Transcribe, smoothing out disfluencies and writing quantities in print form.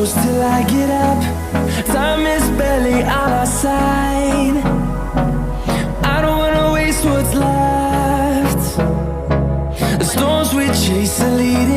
close till I get up. Time is barely on our side. I don't wanna waste what's left. The storms we chase are leading